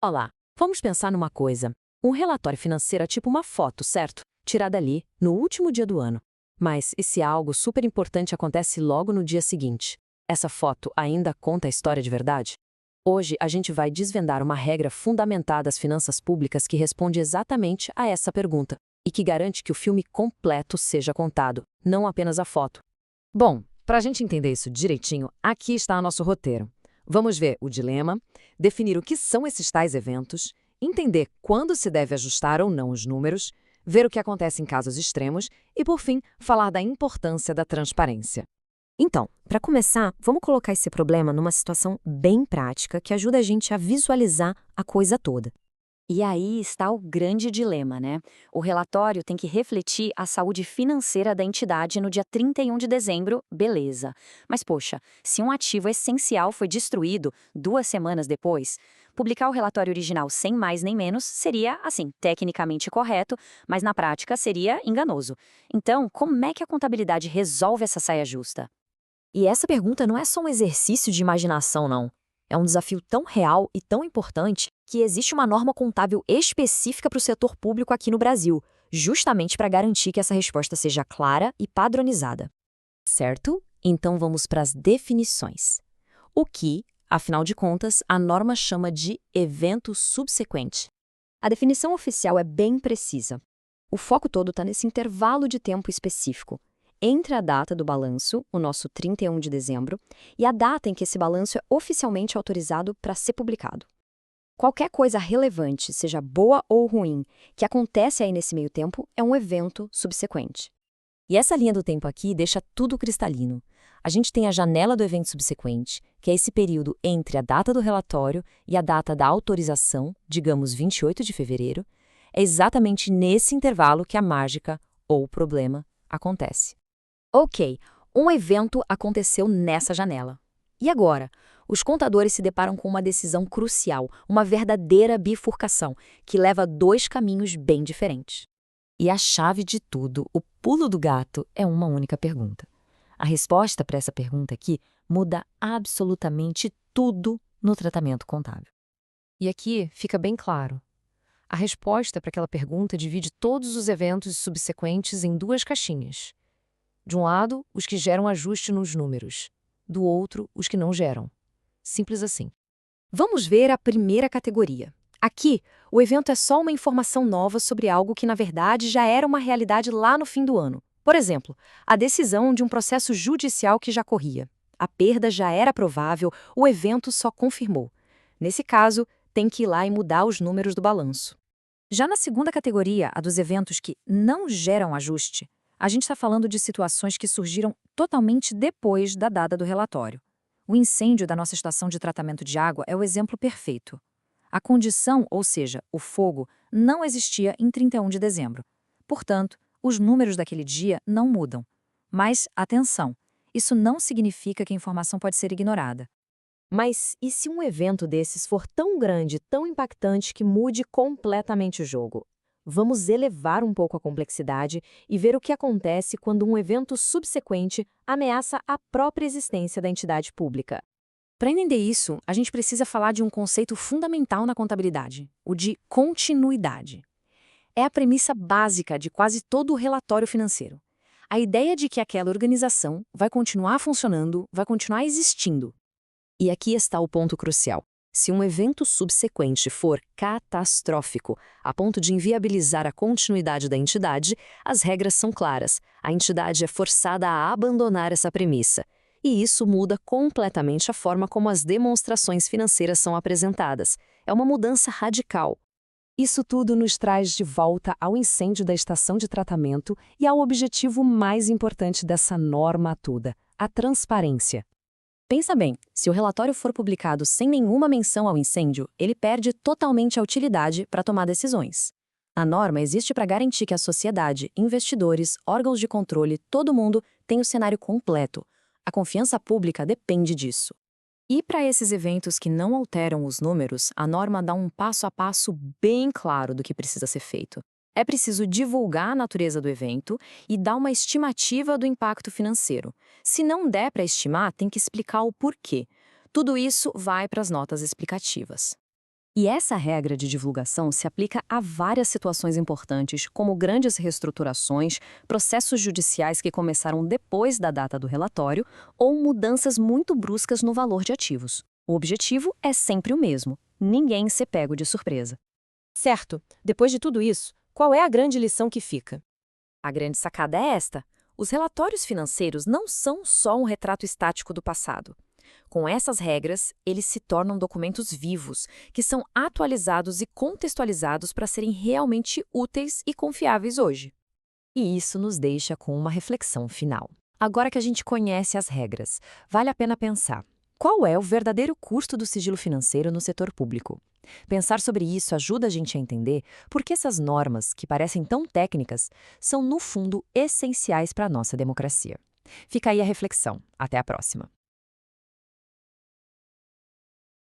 Olá, vamos pensar numa coisa. Um relatório financeiro é tipo uma foto, certo? Tirada ali, no último dia do ano. Mas e se algo super importante acontece logo no dia seguinte? Essa foto ainda conta a história de verdade? Hoje a gente vai desvendar uma regra fundamentada das finanças públicas que responde exatamente a essa pergunta e que garante que o filme completo seja contado, não apenas a foto. Bom, para a gente entender isso direitinho, aqui está nosso roteiro. Vamos ver o dilema, definir o que são esses tais eventos, entender quando se deve ajustar ou não os números, ver o que acontece em casos extremos e, por fim, falar da importância da transparência. Então, para começar, vamos colocar esse problema numa situação bem prática que ajuda a gente a visualizar a coisa toda. E aí está o grande dilema, né? O relatório tem que refletir a saúde financeira da entidade no dia 31 de dezembro, beleza. Mas, poxa, se um ativo essencial foi destruído 2 semanas depois, publicar o relatório original sem mais nem menos seria, assim, tecnicamente correto, mas na prática seria enganoso. Então, como é que a contabilidade resolve essa saia justa? E essa pergunta não é só um exercício de imaginação, não. É um desafio tão real e tão importante que existe uma norma contábil específica para o setor público aqui no Brasil, justamente para garantir que essa resposta seja clara e padronizada. Certo? Então vamos para as definições. O que, afinal de contas, a norma chama de evento subsequente. A definição oficial é bem precisa. O foco todo está nesse intervalo de tempo específico, entre a data do balanço, o nosso 31 de dezembro, e a data em que esse balanço é oficialmente autorizado para ser publicado. Qualquer coisa relevante, seja boa ou ruim, que acontece aí nesse meio tempo, é um evento subsequente. E essa linha do tempo aqui deixa tudo cristalino. A gente tem a janela do evento subsequente, que é esse período entre a data do relatório e a data da autorização, digamos 28 de fevereiro. É exatamente nesse intervalo que a mágica, ou o problema, acontece. Ok, um evento aconteceu nessa janela. E agora? Os contadores se deparam com uma decisão crucial, uma verdadeira bifurcação, que leva a dois caminhos bem diferentes. E a chave de tudo, o pulo do gato, é uma única pergunta. A resposta para essa pergunta aqui muda absolutamente tudo no tratamento contábil. E aqui fica bem claro. A resposta para aquela pergunta divide todos os eventos subsequentes em duas caixinhas. De um lado, os que geram ajuste nos números. Do outro, os que não geram. Simples assim. Vamos ver a primeira categoria. Aqui, o evento é só uma informação nova sobre algo que, na verdade, já era uma realidade lá no fim do ano. Por exemplo, a decisão de um processo judicial que já corria. A perda já era provável, o evento só confirmou. Nesse caso, tem que ir lá e mudar os números do balanço. Já na segunda categoria, a dos eventos que não geram ajuste, a gente está falando de situações que surgiram totalmente depois da data do relatório. O incêndio da nossa estação de tratamento de água é o exemplo perfeito. A condição, ou seja, o fogo, não existia em 31 de dezembro. Portanto, os números daquele dia não mudam. Mas, atenção, isso não significa que a informação pode ser ignorada. Mas e se um evento desses for tão grande, tão impactante que mude completamente o jogo? Vamos elevar um pouco a complexidade e ver o que acontece quando um evento subsequente ameaça a própria existência da entidade pública. Para entender isso, a gente precisa falar de um conceito fundamental na contabilidade, o de continuidade. É a premissa básica de quase todo o relatório financeiro. A ideia de que aquela organização vai continuar funcionando, vai continuar existindo. E aqui está o ponto crucial. Se um evento subsequente for catastrófico, a ponto de inviabilizar a continuidade da entidade, as regras são claras. A entidade é forçada a abandonar essa premissa. E isso muda completamente a forma como as demonstrações financeiras são apresentadas. É uma mudança radical. Isso tudo nos traz de volta ao incêndio da estação de tratamento e ao objetivo mais importante dessa norma toda, a transparência. Pensa bem, se o relatório for publicado sem nenhuma menção ao incêndio, ele perde totalmente a utilidade para tomar decisões. A norma existe para garantir que a sociedade, investidores, órgãos de controle, todo mundo tem o cenário completo. A confiança pública depende disso. E para esses eventos que não alteram os números, a norma dá um passo a passo bem claro do que precisa ser feito. É preciso divulgar a natureza do evento e dar uma estimativa do impacto financeiro. Se não der para estimar, tem que explicar o porquê. Tudo isso vai para as notas explicativas. E essa regra de divulgação se aplica a várias situações importantes, como grandes reestruturações, processos judiciais que começaram depois da data do relatório ou mudanças muito bruscas no valor de ativos. O objetivo é sempre o mesmo: ninguém ser pego de surpresa. Certo. Depois de tudo isso, qual é a grande lição que fica? A grande sacada é esta: os relatórios financeiros não são só um retrato estático do passado. Com essas regras, eles se tornam documentos vivos, que são atualizados e contextualizados para serem realmente úteis e confiáveis hoje. E isso nos deixa com uma reflexão final. Agora que a gente conhece as regras, vale a pena pensar: qual é o verdadeiro custo do sigilo financeiro no setor público? Pensar sobre isso ajuda a gente a entender por que essas normas, que parecem tão técnicas, são, no fundo, essenciais para a nossa democracia. Fica aí a reflexão. Até a próxima.